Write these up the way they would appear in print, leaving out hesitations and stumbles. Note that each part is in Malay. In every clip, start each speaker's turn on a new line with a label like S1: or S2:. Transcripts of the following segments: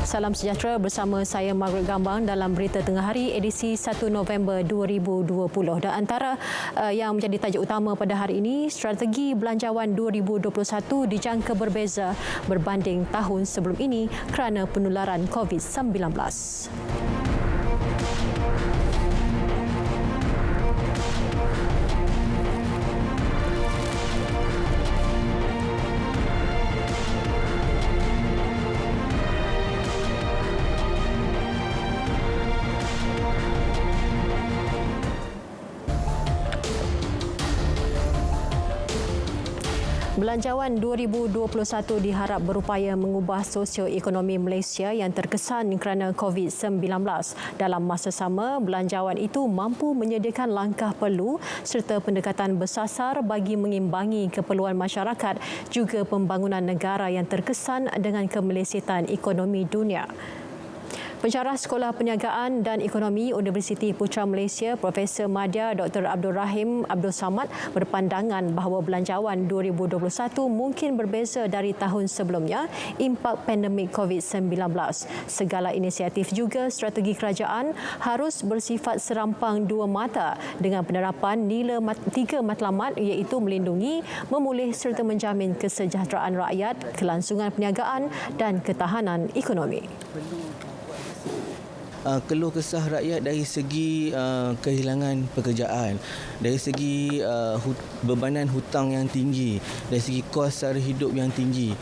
S1: Salam sejahtera bersama saya Margaret Gambang dalam Berita Tengah Hari edisi 1 November 2020. Dan antara yang menjadi tajuk utama pada hari ini, strategi belanjawan 2021 dijangka berbeza berbanding tahun sebelum ini kerana penularan COVID-19. Belanjawan 2021 diharap berupaya mengubah sosioekonomi Malaysia yang terkesan kerana COVID-19. Dalam masa sama, belanjawan itu mampu menyediakan langkah perlu serta pendekatan bersasar bagi mengimbangi keperluan masyarakat juga pembangunan negara yang terkesan dengan kemelesetan ekonomi dunia. Pensyarah Sekolah Perniagaan dan Ekonomi Universiti Putra Malaysia, Profesor Madya Dr. Abdul Rahim Abdul Samad berpandangan bahawa belanjawan 2021 mungkin berbeza dari tahun sebelumnya impak pandemik COVID-19. Segala inisiatif juga strategi kerajaan harus bersifat serampang dua mata dengan penerapan nilai tiga matlamat iaitu melindungi, memulih serta menjamin kesejahteraan rakyat, kelangsungan perniagaan dan ketahanan ekonomi.
S2: Keluh kesah rakyat dari segi kehilangan pekerjaan, dari segi bebanan hutang yang tinggi, dari segi kos sara hidup yang tinggi.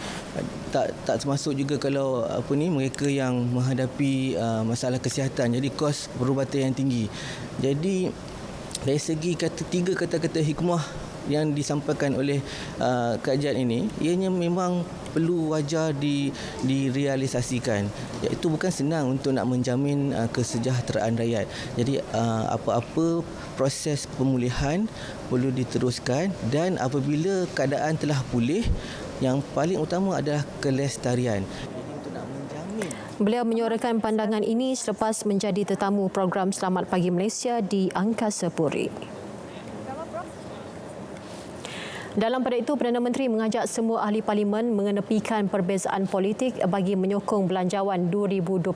S2: Tak termasuk juga kalau mereka yang menghadapi masalah kesihatan, jadi kos perubatan yang tinggi. Jadi dari segi tiga kata-kata hikmah yang disampaikan oleh kajian ini, ianya memang perlu wajar direalisasikan. Itu bukan senang untuk nak menjamin kesejahteraan rakyat. Jadi apa-apa proses pemulihan perlu diteruskan dan apabila keadaan telah pulih, yang paling utama adalah kelestarian.
S1: Beliau menyuarakan pandangan ini selepas menjadi tetamu program Selamat Pagi Malaysia di Angkasa Puri. Dalam pada itu, Perdana Menteri mengajak semua ahli parlimen mengenepikan perbezaan politik bagi menyokong belanjawan 2021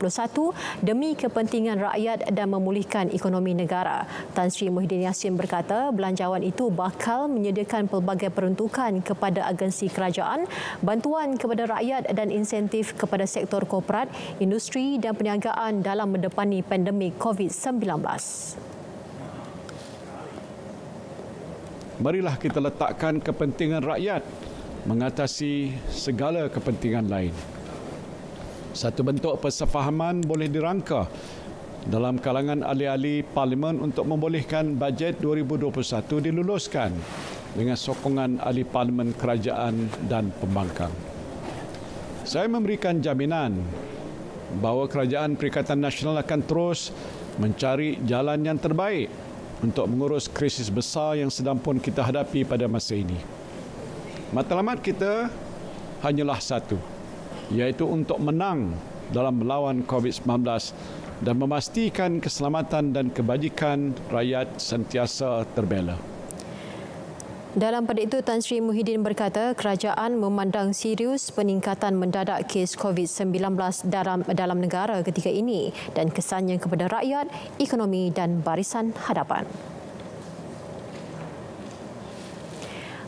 S1: demi kepentingan rakyat dan memulihkan ekonomi negara. Tan Sri Muhyiddin Yassin berkata belanjawan itu bakal menyediakan pelbagai peruntukan kepada agensi kerajaan, bantuan kepada rakyat dan insentif kepada sektor korporat, industri dan perniagaan dalam mendepani pandemik COVID-19.
S3: Marilah kita letakkan kepentingan rakyat mengatasi segala kepentingan lain. Satu bentuk persefahaman boleh dirangka dalam kalangan ahli-ahli parlimen untuk membolehkan bajet 2021 diluluskan dengan sokongan ahli parlimen kerajaan dan pembangkang. Saya memberikan jaminan bahawa Kerajaan Perikatan Nasional akan terus mencari jalan yang terbaik untuk mengurus krisis besar yang sedang pun kita hadapi pada masa ini. Matlamat kita hanyalah satu, iaitu untuk menang dalam melawan COVID-19 dan memastikan keselamatan dan kebajikan rakyat sentiasa terbela.
S1: Dalam pada itu, Tan Sri Muhyiddin berkata kerajaan memandang serius peningkatan mendadak kes COVID-19 dalam negara ketika ini dan kesannya kepada rakyat, ekonomi dan barisan hadapan.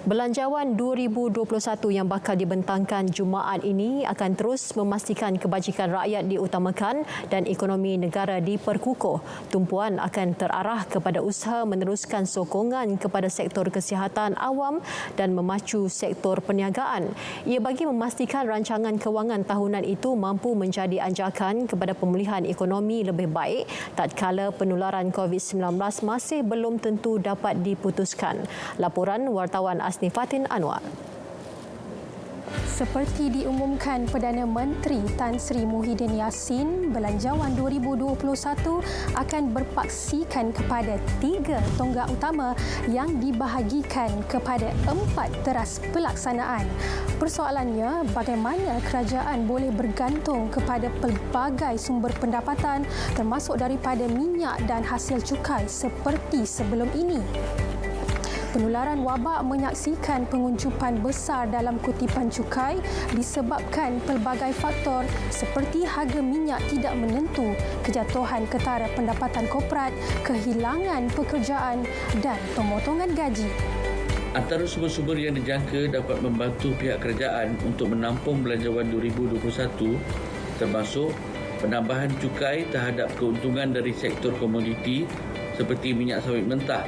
S1: Belanjawan 2021 yang bakal dibentangkan Jumaat ini akan terus memastikan kebajikan rakyat diutamakan dan ekonomi negara diperkukuh. Tumpuan akan terarah kepada usaha meneruskan sokongan kepada sektor kesihatan awam dan memacu sektor perniagaan. Ia bagi memastikan rancangan kewangan tahunan itu mampu menjadi anjakan kepada pemulihan ekonomi lebih baik tatkala penularan COVID-19 masih belum tentu dapat diputuskan. Laporan wartawan Asni Fatin Anwar.
S4: Seperti diumumkan Perdana Menteri Tan Sri Muhyiddin Yassin, belanjawan 2021 akan berpaksikan kepada 3 tonggak utama yang dibahagikan kepada 4 teras pelaksanaan. Persoalannya, bagaimana kerajaan boleh bergantung kepada pelbagai sumber pendapatan termasuk daripada minyak dan hasil cukai seperti sebelum ini. Penularan wabak menyaksikan penguncupan besar dalam kutipan cukai disebabkan pelbagai faktor seperti harga minyak tidak menentu, kejatuhan ketara pendapatan korporat, kehilangan pekerjaan dan pemotongan gaji.
S5: Antara sumber-sumber yang dijangka dapat membantu pihak kerajaan untuk menampung belanjawan 2021 termasuk penambahan cukai terhadap keuntungan dari sektor komoditi seperti minyak sawit mentah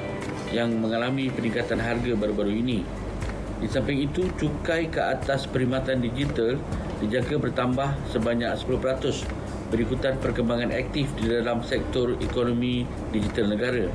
S5: yang mengalami peningkatan harga baru-baru ini. Di samping itu, cukai ke atas perkhidmatan digital dijangka bertambah sebanyak 10% berikutan perkembangan aktif di dalam sektor ekonomi digital negara.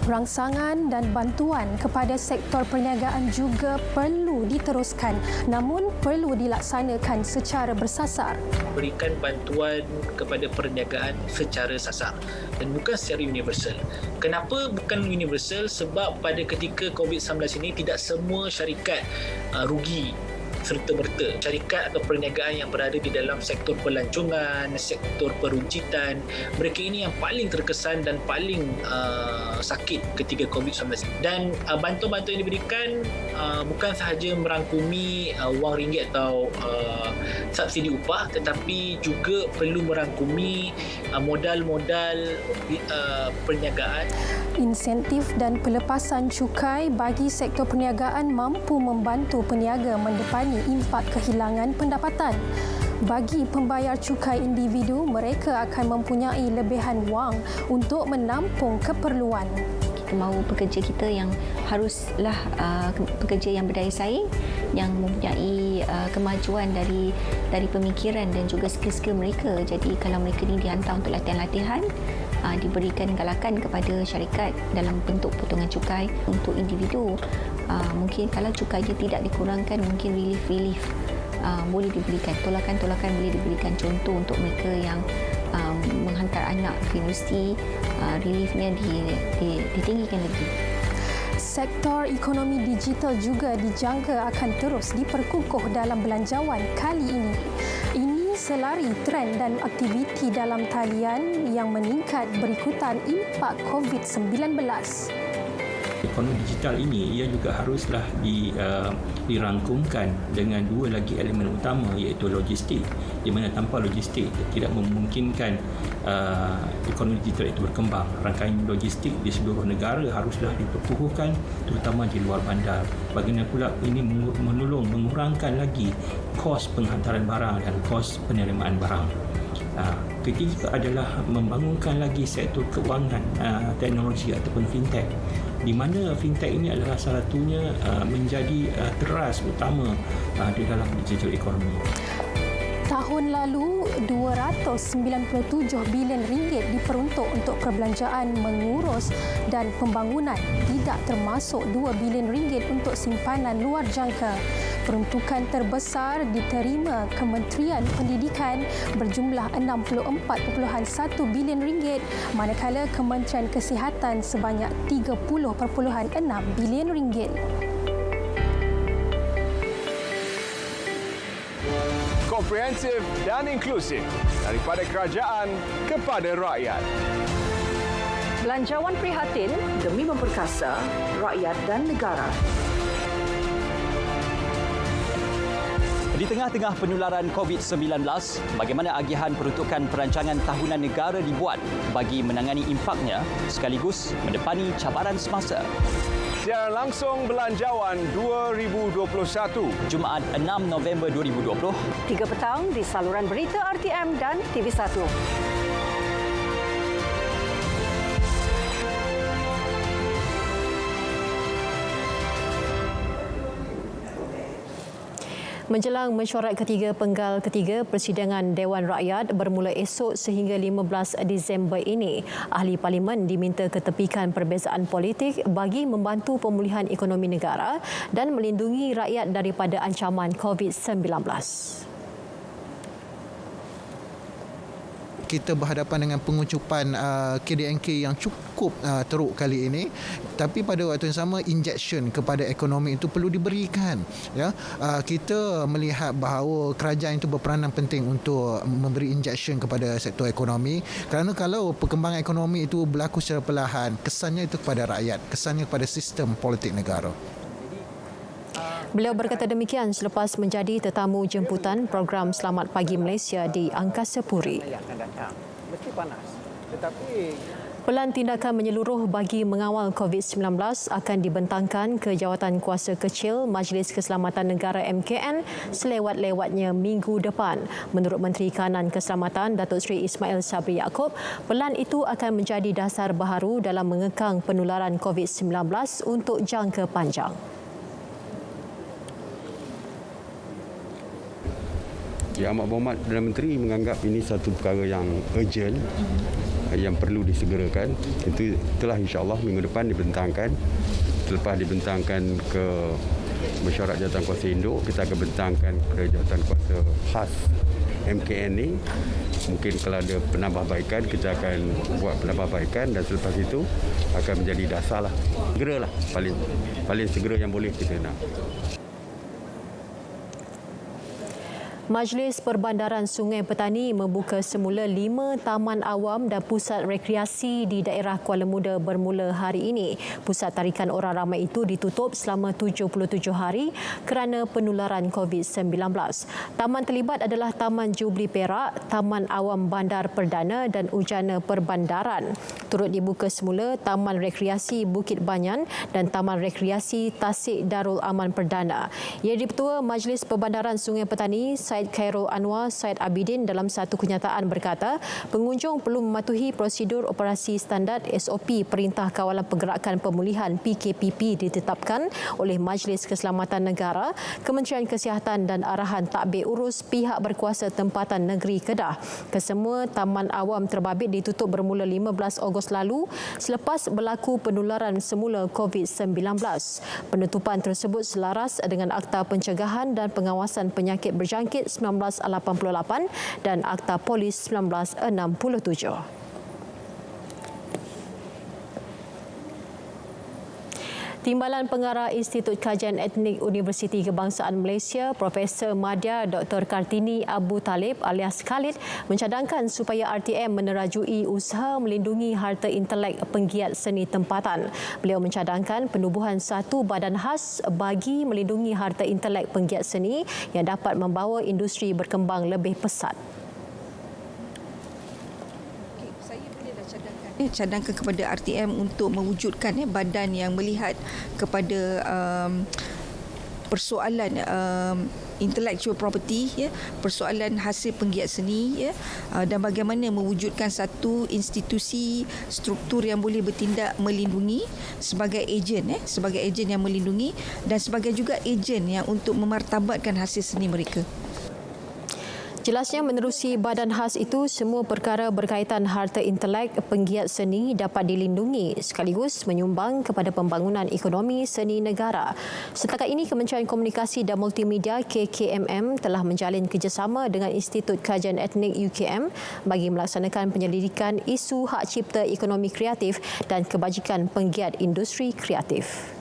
S4: Rangsangan dan bantuan kepada sektor perniagaan juga perlu diteruskan, namun perlu dilaksanakan secara bersasar.
S6: Berikan bantuan kepada perniagaan secara sasar dan bukan secara universal. Kenapa bukan universal? Sebab pada ketika COVID-19 ini tidak semua syarikat rugi serta-merta. Syarikat atau perniagaan yang berada di dalam sektor pelancongan, sektor peruncitan, mereka ini yang paling terkesan dan paling sakit ketika COVID-19. Dan bantuan-bantuan yang diberikan bukan sahaja merangkumi wang ringgit atau subsidi upah, tetapi juga perlu merangkumi modal-modal perniagaan.
S4: Insentif dan pelepasan cukai bagi sektor perniagaan mampu membantu peniaga mendepani impak kehilangan pendapatan. Bagi pembayar cukai individu, mereka akan mempunyai lebihan wang untuk menampung keperluan.
S7: Kita mahu pekerja kita yang haruslah pekerja yang berdaya saing, yang mempunyai kemajuan dari pemikiran dan juga skill-skill mereka. Jadi kalau mereka ni dihantar untuk latihan-latihan, diberikan galakan kepada syarikat dalam bentuk potongan cukai. Untuk individu, mungkin kalau cukainya tidak dikurangkan, mungkin relief boleh diberikan, tolakan-tolakan boleh diberikan. Contoh untuk mereka yang menghantar anak ke universiti, reliefnya ditinggikan lagi.
S4: Sektor ekonomi digital juga dijangka akan terus diperkukuh dalam belanjawan kali ini. Ini selari tren dan aktiviti dalam talian yang meningkat berikutan impak COVID-19.
S8: Ekonomi digital ini ia juga haruslah dirangkumkan dengan dua lagi elemen utama, iaitu logistik, di mana tanpa logistik tidak memungkinkan ekonomi digital itu berkembang. Rangkaian logistik di seluruh negara haruslah diperkukuhkan, terutama di luar bandar. Bagaimana pula ini menolong mengurangkan lagi kos penghantaran barang dan kos penerimaan barang. Ketiga adalah membangunkan lagi sektor keuangan, teknologi ataupun fintech, di mana fintech ini adalah salah satunya menjadi teras utama di dalam digital ekonomi.
S4: Tahun lalu, 297 bilion ringgit diperuntuk untuk perbelanjaan mengurus dan pembangunan, tidak termasuk 2 bilion ringgit untuk simpanan luar jangka. Peruntukan terbesar diterima Kementerian Pendidikan berjumlah 64.1 bilion ringgit, manakala Kementerian Kesihatan sebanyak 30.6 bilion ringgit.
S9: Komprehensif dan inklusif daripada kerajaan kepada rakyat.
S10: Belanjawan prihatin demi memperkasa rakyat dan negara.
S11: Di tengah-tengah penularan COVID-19, bagaimana agihan peruntukan perancangan tahunan negara dibuat bagi menangani impaknya sekaligus mendepani cabaran semasa?
S9: Siaran langsung Belanjawan 2021.
S11: Jumaat 6 November 2020.
S10: 3 petang di saluran berita RTM dan TV1.
S1: Menjelang mesyuarat ketiga penggal ketiga Persidangan Dewan Rakyat bermula esok sehingga 15 Disember ini, ahli parlimen diminta ketepikan perbezaan politik bagi membantu pemulihan ekonomi negara dan melindungi rakyat daripada ancaman COVID-19.
S12: kita berhadapan dengan pengucupan KDNK yang cukup teruk kali ini, tapi pada waktu yang sama injection kepada ekonomi itu perlu diberikan. Ya, kita melihat bahawa kerajaan itu berperanan penting untuk memberi injection kepada sektor ekonomi, kerana kalau perkembangan ekonomi itu berlaku secara perlahan, kesannya itu kepada rakyat, kesannya kepada sistem politik negara.
S1: Beliau berkata demikian selepas menjadi tetamu jemputan program Selamat Pagi Malaysia di Angkasa Puri.
S9: Mesti panas. Tetapi
S1: Pelan tindakan menyeluruh bagi mengawal COVID-19 akan dibentangkan ke Jawatan Kuasa Kecil Majlis Keselamatan Negara MKN selewat-lewatnya minggu depan. Menurut Menteri Kanan Keselamatan Datuk Seri Ismail Sabri Yaakob, pelan itu akan menjadi dasar baharu dalam mengekang penularan COVID-19 untuk jangka panjang.
S13: Yang Amat Berhormat Perdana Menteri menganggap ini satu perkara yang urgent, yang perlu disegerakan. Itulah insya-Allah minggu depan dibentangkan. Selepas dibentangkan ke Mesyuarat Jawatan Kuasa Induk, kita akan bentangkan ke Jawatan Kuasa Khas MKN ni. Mungkin kalau ada penambahbaikan, kita akan buat penambahbaikan, dan selepas itu akan menjadi dasarlah. Segeralah, paling segera yang boleh kita nak.
S1: Majlis Perbandaran Sungai Petani membuka semula 5 taman awam dan pusat rekreasi di daerah Kuala Muda bermula hari ini. Pusat tarikan orang ramai itu ditutup selama 77 hari kerana penularan COVID-19. Taman terlibat adalah Taman Jubli Perak, Taman Awam Bandar Perdana dan Ujana Perbandaran. Turut dibuka semula Taman Rekreasi Bukit Banyan dan Taman Rekreasi Tasik Darul Aman Perdana. Ia Ketua Majlis Perbandaran Sungai Petani Syed Khairul Anwar Syed Abidin dalam satu kenyataan berkata, pengunjung perlu mematuhi prosedur operasi standard SOP Perintah Kawalan Pergerakan Pemulihan PKPP ditetapkan oleh Majlis Keselamatan Negara, Kementerian Kesihatan dan arahan takbir urus pihak berkuasa tempatan negeri Kedah. Kesemua taman awam terbabit ditutup bermula 15 Ogos lalu selepas berlaku penularan semula COVID-19. Penutupan tersebut selaras dengan Akta Pencegahan dan Pengawasan Penyakit Berjangkit 1988 dan Akta Polis 1967. Timbalan Pengarah Institut Kajian Etnik Universiti Kebangsaan Malaysia, Profesor Madya Dr. Kartini Abu Talib alias Khalid mencadangkan supaya RTM menerajui usaha melindungi harta intelek penggiat seni tempatan. Beliau mencadangkan penubuhan satu badan khas bagi melindungi harta intelek penggiat seni yang dapat membawa industri berkembang lebih pesat.
S14: Cadangkan kepada RTM untuk mewujudkan badan yang melihat kepada persoalan intellectual property, persoalan hasil penggiat seni, dan bagaimana mewujudkan satu institusi struktur yang boleh bertindak melindungi sebagai ejen yang melindungi dan sebagai juga ejen yang untuk memartabatkan hasil seni mereka.
S1: Jelasnya menerusi badan khas itu, semua perkara berkaitan harta intelek penggiat seni dapat dilindungi sekaligus menyumbang kepada pembangunan ekonomi seni negara. Setakat ini, Kementerian Komunikasi dan Multimedia KKMM telah menjalin kerjasama dengan Institut Kajian Etnik UKM bagi melaksanakan penyelidikan isu hak cipta ekonomi kreatif dan kebajikan penggiat industri kreatif.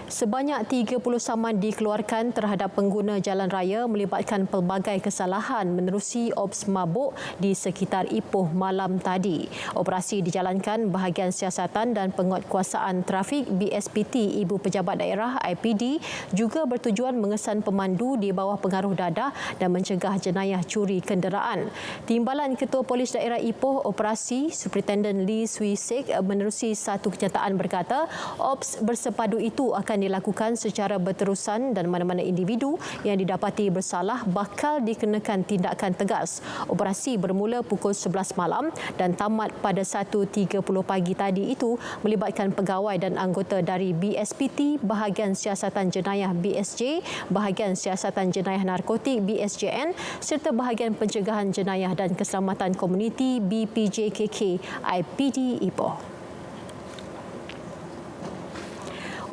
S1: Sebanyak 30 saman dikeluarkan terhadap pengguna jalan raya melibatkan pelbagai kesalahan menerusi ops mabuk di sekitar Ipoh malam tadi. Operasi dijalankan bahagian siasatan dan penguatkuasaan trafik BSPT Ibu Pejabat Daerah IPD juga bertujuan mengesan pemandu di bawah pengaruh dadah dan mencegah jenayah curi kenderaan. Timbalan Ketua Polis Daerah Ipoh Operasi Superintendent Lee Swee Sik menerusi satu kenyataan berkata, ops bersepadu itu akan dilakukan secara berterusan dan mana-mana individu yang didapati bersalah bakal dikenakan tindakan tegas. Operasi bermula pukul 11 malam dan tamat pada 1.30 pagi tadi itu melibatkan pegawai dan anggota dari BSPT, Bahagian Siasatan Jenayah BSJ, Bahagian Siasatan Jenayah Narkotik BSJN serta Bahagian Pencegahan Jenayah dan Keselamatan Komuniti BPJKK IPD Ipoh.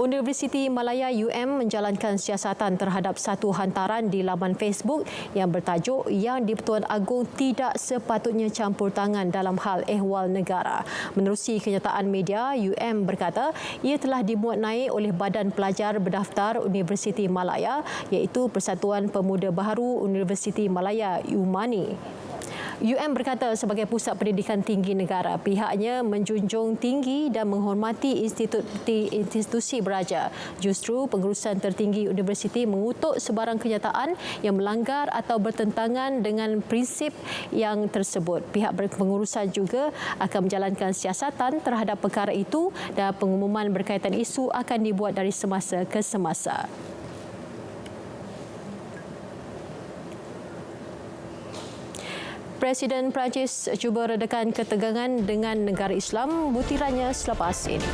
S1: Universiti Malaya UM menjalankan siasatan terhadap satu hantaran di laman Facebook yang bertajuk Yang di-Pertuan Agong tidak sepatutnya campur tangan dalam hal ehwal negara. Menerusi kenyataan media, UM berkata ia telah dimuat naik oleh Badan Pelajar Berdaftar Universiti Malaya iaitu Persatuan Pemuda Baharu Universiti Malaya UMANI. UM berkata sebagai pusat pendidikan tinggi negara, pihaknya menjunjung tinggi dan menghormati institusi beraja. Justru pengurusan tertinggi universiti mengutuk sebarang kenyataan yang melanggar atau bertentangan dengan prinsip yang tersebut. Pihak pengurusan juga akan menjalankan siasatan terhadap perkara itu dan pengumuman berkaitan isu akan dibuat dari semasa ke semasa. Presiden Perancis cuba redakan ketegangan dengan negara Islam butirannya selepas ini.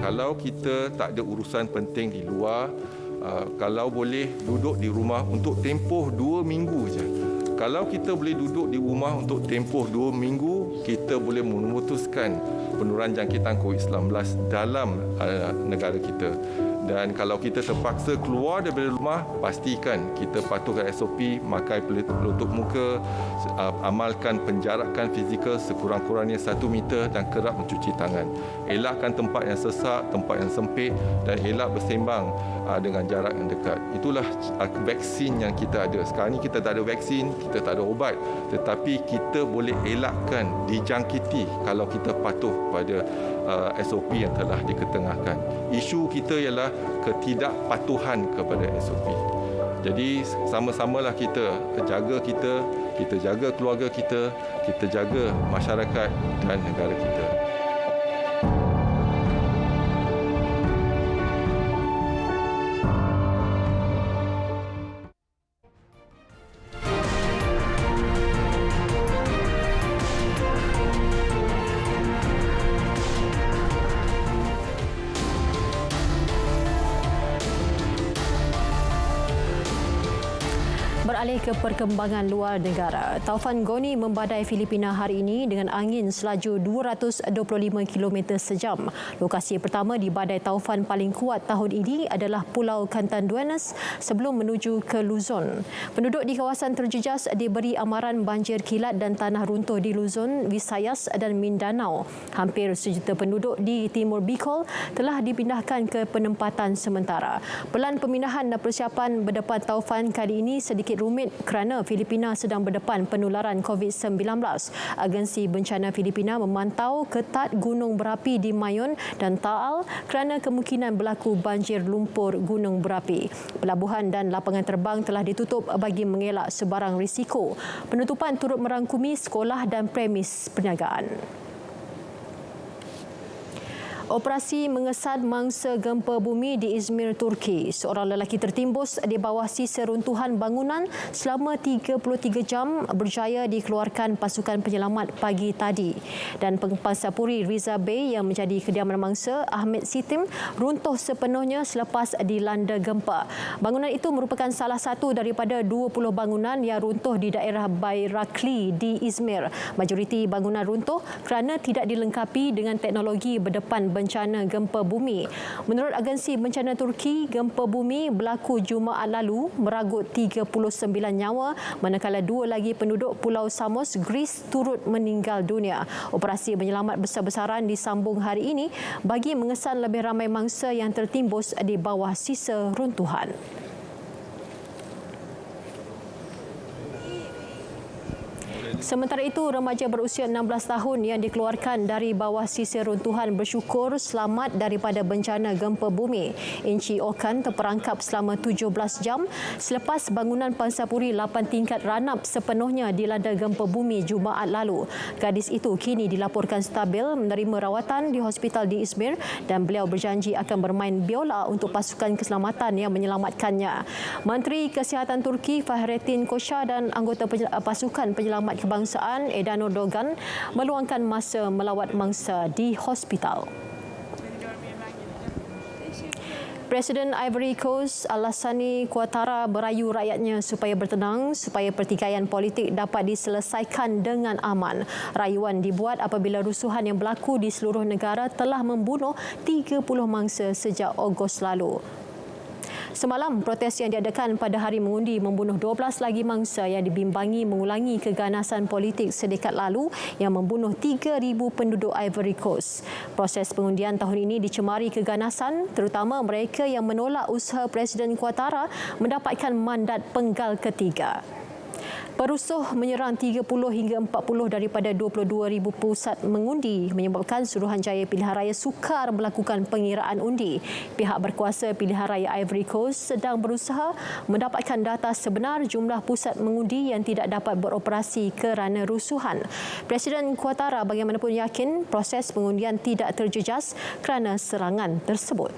S15: Kalau kita tak ada urusan penting di luar, kalau boleh duduk di rumah untuk tempoh 2 minggu saja. Kalau kita boleh duduk di rumah untuk tempoh 2 minggu, kita boleh memutuskan penurunan jangkitan COVID-19 dalam negara kita. Dan kalau kita terpaksa keluar daripada rumah, pastikan kita patuhkan SOP, pakai penutup muka, amalkan penjarakan fizikal sekurang-kurangnya 1 meter dan kerap mencuci tangan. Elakkan tempat yang sesak, tempat yang sempit dan elak bersembang dengan jarak yang dekat. Itulah vaksin yang kita ada. Sekarang ni kita tak ada vaksin, kita tak ada ubat. Tetapi kita boleh elakkan dijangkiti kalau kita patuh pada SOP yang telah diketengahkan. Isu kita ialah ketidakpatuhan kepada SOP. Jadi sama-samalah kita jaga keluarga kita jaga masyarakat dan negara kita.
S1: Beralih ke perkembangan luar negara, taufan Goni membadai Filipina hari ini dengan angin selaju 225 km sejam. Lokasi pertama di badai taufan paling kuat tahun ini adalah Pulau Catanduanes sebelum menuju ke Luzon. Penduduk di kawasan terjejas diberi amaran banjir kilat dan tanah runtuh di Luzon, Visayas dan Mindanao. Hampir 1 juta penduduk di Timur Bicol telah dipindahkan ke penempatan sementara. Pelan pemindahan dan persiapan berdepan taufan kali ini sedikit rumit kerana Filipina sedang berdepan penularan COVID-19. Agensi Bencana Filipina memantau ketat gunung berapi di Mayon dan Taal kerana kemungkinan berlaku banjir lumpur gunung berapi. Pelabuhan dan lapangan terbang telah ditutup bagi mengelak sebarang risiko. Penutupan turut merangkumi sekolah dan premis perniagaan. Operasi mengesan mangsa gempa bumi di Izmir, Turki. Seorang lelaki tertimbus di bawah sisa runtuhan bangunan selama 33 jam berjaya dikeluarkan pasukan penyelamat pagi tadi. Dan Pangsapuri Riza Bay yang menjadi kediaman mangsa Ahmed Sitim runtuh sepenuhnya selepas dilanda gempa. Bangunan itu merupakan salah satu daripada 20 bangunan yang runtuh di daerah Bayrakli di Izmir. Majoriti bangunan runtuh kerana tidak dilengkapi dengan teknologi berdepan bencana gempa bumi. Menurut agensi bencana Turki, gempa bumi berlaku Jumaat lalu meragut 39 nyawa manakala 2 lagi penduduk Pulau Samos, Greece turut meninggal dunia. Operasi penyelamat besar-besaran disambung hari ini bagi mengesan lebih ramai mangsa yang tertimbus di bawah sisa runtuhan. Sementara itu, remaja berusia 16 tahun yang dikeluarkan dari bawah sisir runtuhan bersyukur selamat daripada bencana gempa bumi. Inci Okan terperangkap selama 17 jam selepas bangunan pansapuri 8 tingkat ranap sepenuhnya dilanda gempa bumi Jumaat lalu. Gadis itu kini dilaporkan stabil menerima rawatan di hospital di Izmir dan beliau berjanji akan bermain biola untuk pasukan keselamatan yang menyelamatkannya. Menteri Kesihatan Turki Fahrettin Koca dan anggota pasukan penyelamat kebangsaan Edanur Dogan meluangkan masa melawat mangsa di hospital. Presiden Ivory Coast Alassane Ouattara merayu rakyatnya supaya bertenang supaya pertikaian politik dapat diselesaikan dengan aman. Rayuan dibuat apabila rusuhan yang berlaku di seluruh negara telah membunuh 30 mangsa sejak Ogos lalu. Semalam, protes yang diadakan pada hari mengundi membunuh 12 lagi mangsa yang dibimbangi mengulangi keganasan politik sedekat lalu yang membunuh 3,000 penduduk Ivory Coast. Proses pengundian tahun ini dicemari keganasan, terutama mereka yang menolak usaha Presiden Ouattara mendapatkan mandat penggal ketiga. Perusuh menyerang 30 hingga 40 daripada 22,000 pusat mengundi menyebabkan Suruhanjaya Pilihan Raya sukar melakukan pengiraan undi. Pihak berkuasa Pilihan Raya Ivory Coast sedang berusaha mendapatkan data sebenar jumlah pusat mengundi yang tidak dapat beroperasi kerana rusuhan. Presiden Ouattara bagaimanapun yakin proses pengundian tidak terjejas kerana serangan tersebut.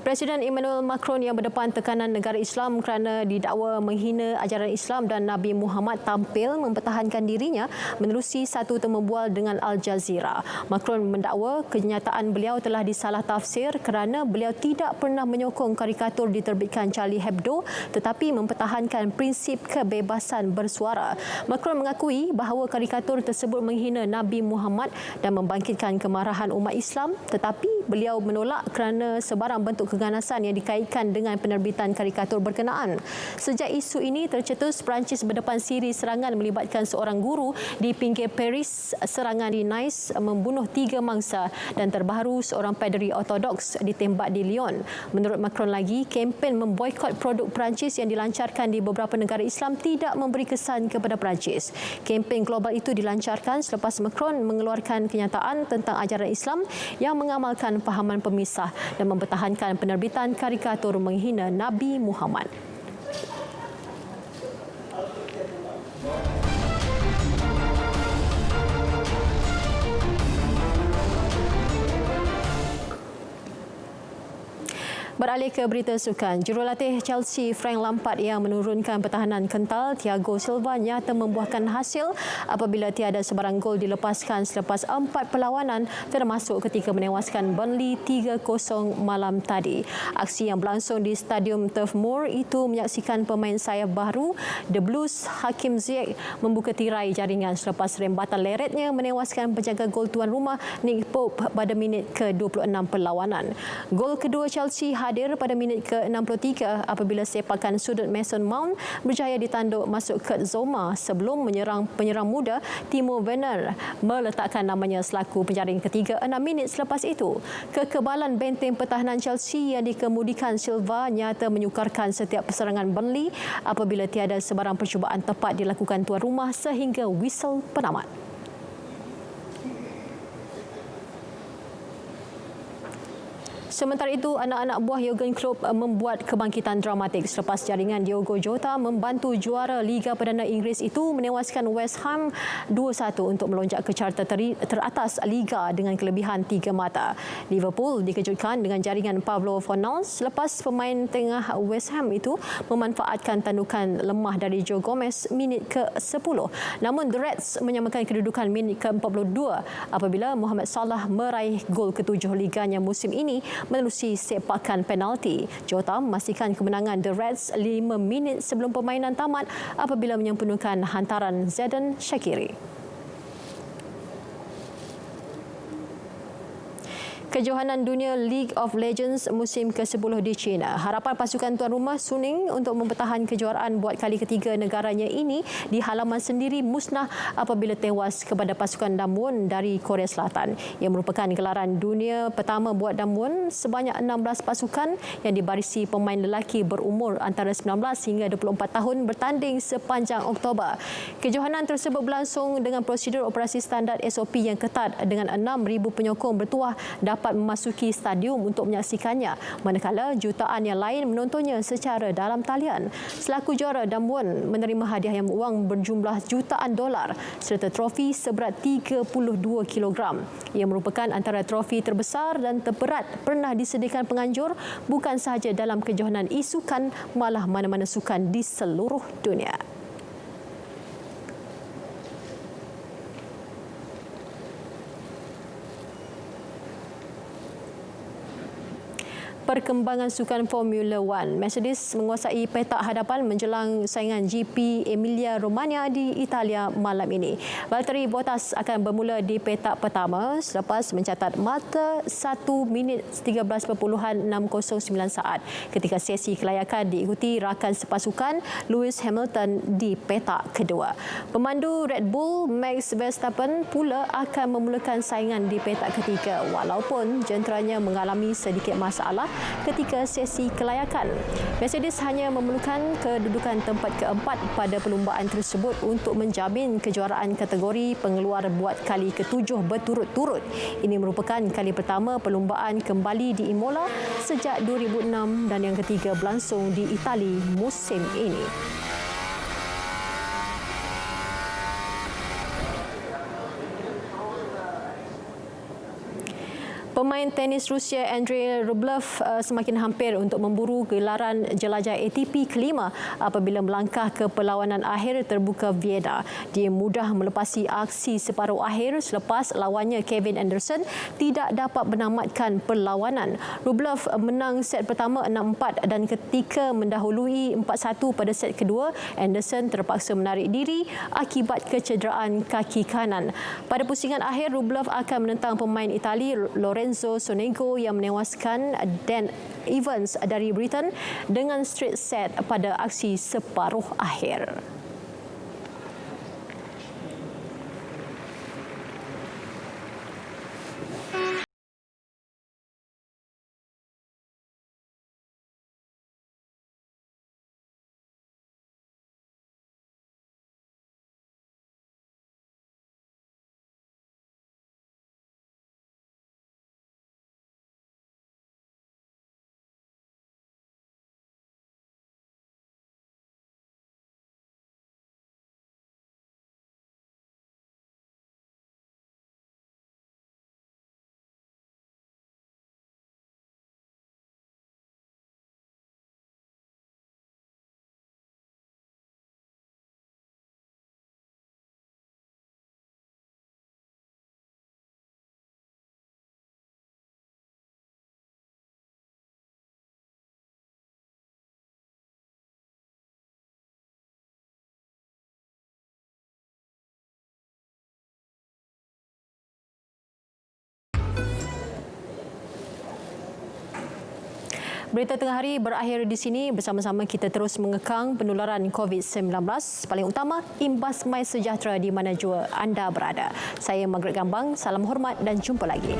S1: Presiden Emmanuel Macron yang berdepan tekanan negara Islam kerana didakwa menghina ajaran Islam dan Nabi Muhammad tampil mempertahankan dirinya menerusi satu temu bual dengan Al Jazeera. Macron mendakwa kenyataan beliau telah disalah tafsir kerana beliau tidak pernah menyokong karikatur diterbitkan Charlie Hebdo tetapi mempertahankan prinsip kebebasan bersuara. Macron mengakui bahawa karikatur tersebut menghina Nabi Muhammad dan membangkitkan kemarahan umat Islam tetapi beliau menolak kerana sebarang bentuk keganasan yang dikaitkan dengan penerbitan karikatur berkenaan. Sejak isu ini tercetus, Perancis berdepan siri serangan melibatkan seorang guru di pinggir Paris. Serangan di Nice membunuh 3 mangsa dan terbaru seorang padri ortodoks ditembak di Lyon. Menurut Macron lagi, kempen memboikot produk Perancis yang dilancarkan di beberapa negara Islam tidak memberi kesan kepada Perancis. Kempen global itu dilancarkan selepas Macron mengeluarkan kenyataan tentang ajaran Islam yang mengamalkan fahaman pemisah dan mempertahankan penerbitan karikatur menghina Nabi Muhammad. Beralih ke berita sukan, jurulatih Chelsea Frank Lampard yang menurunkan pertahanan kental Thiago Silva nyata membuahkan hasil apabila tiada sebarang gol dilepaskan selepas 4 perlawanan termasuk ketika menewaskan Burnley 3-0 malam tadi. Aksi yang berlangsung di Stadium Turf Moor itu menyaksikan pemain sayap baru The Blues Hakim Ziyech membuka tirai jaringan selepas rembatan leretnya menewaskan penjaga gol tuan rumah Nick Pope pada minit ke-26 perlawanan. Gol kedua Chelsea hadir pada minit ke-63 apabila sepakan sudut Mason Mount berjaya ditanduk masuk Kurt Zouma sebelum penyerang muda Timo Werner meletakkan namanya selaku penjaring ketiga 6 minit selepas itu. Kekebalan benteng pertahanan Chelsea yang dikemudikan Silva nyata menyukarkan setiap perserangan Burnley apabila tiada sebarang percubaan tepat dilakukan tuan rumah sehingga whistle penamat. Sementara itu, anak-anak buah Jurgen Klopp membuat kebangkitan dramatik selepas jaringan Diogo Jota membantu juara Liga Perdana Inggeris itu menewaskan West Ham 2-1 untuk melonjak ke carta teratas Liga dengan kelebihan 3 mata. Liverpool dikejutkan dengan jaringan Pablo Fornals selepas pemain tengah West Ham itu memanfaatkan tandukan lemah dari Joe Gomez minit ke-10. Namun The Reds menyamakan kedudukan minit ke-42 apabila Mohamed Salah meraih gol ke-7 liganya musim ini menerusi sepakan penalti. Jota memastikan kemenangan The Reds 5 minit sebelum permainan tamat apabila menyempurnakan hantaran Xherdan Shaqiri. Kejohanan Dunia League of Legends musim ke-10 di China. Harapan pasukan tuan rumah Suning untuk mempertahan kejuaraan buat kali ketiga negaranya ini di halaman sendiri musnah apabila tewas kepada pasukan Damwon dari Korea Selatan. Ia merupakan gelaran dunia pertama buat Damwon sebanyak 16 pasukan yang dibarisi pemain lelaki berumur antara 19 hingga 24 tahun bertanding sepanjang Oktober. Kejohanan tersebut berlangsung dengan prosedur operasi standard SOP yang ketat dengan 6,000 penyokong bertuah dapat memasuki stadium untuk menyaksikannya, manakala jutaan yang lain menontonnya secara dalam talian. Selaku juara, Damwon menerima hadiah yang wang berjumlah jutaan dolar serta trofi seberat 32 kg. Ia merupakan antara trofi terbesar dan terberat pernah disediakan penganjur bukan sahaja dalam kejohanan e-sukan, malah mana-mana sukan di seluruh dunia. Perkembangan sukan Formula One. Mercedes menguasai petak hadapan menjelang saingan GP Emilia Romagna di Italia malam ini. Valtteri Bottas akan bermula di petak pertama selepas mencatat mata 1 minit 13.609 saat ketika sesi kelayakan diikuti rakan sepasukan Lewis Hamilton di petak kedua. Pemandu Red Bull Max Verstappen pula akan memulakan saingan di petak ketiga walaupun jenteranya mengalami sedikit masalah ketika sesi kelayakan. Mercedes hanya memerlukan kedudukan tempat keempat pada perlumbaan tersebut untuk menjamin kejuaraan kategori pengeluar buat kali ke-7 berturut-turut. Ini merupakan kali pertama perlumbaan kembali di Imola sejak 2006 dan yang ketiga berlangsung di Itali musim ini. Pemain tenis Rusia Andrei Rublev semakin hampir untuk memburu gelaran jelajah ATP kelima apabila melangkah ke perlawanan akhir terbuka Vienna. Dia mudah melepasi aksi separuh akhir selepas lawannya Kevin Anderson tidak dapat menamatkan perlawanan. Rublev menang set pertama 6-4 dan ketika mendahului 4-1 pada set kedua, Anderson terpaksa menarik diri akibat kecederaan kaki kanan. Pada pusingan akhir, Rublev akan menentang pemain Itali Lorenzo Sonego yang menewaskan Dan Evans dari Britain dengan straight set pada aksi separuh akhir. Berita Tengah Hari berakhir di sini. Bersama-sama kita terus mengekang penularan COVID-19. Paling utama, imbas mai sejahtera di mana jua anda berada. Saya Margaret Gambang. Salam hormat dan jumpa lagi.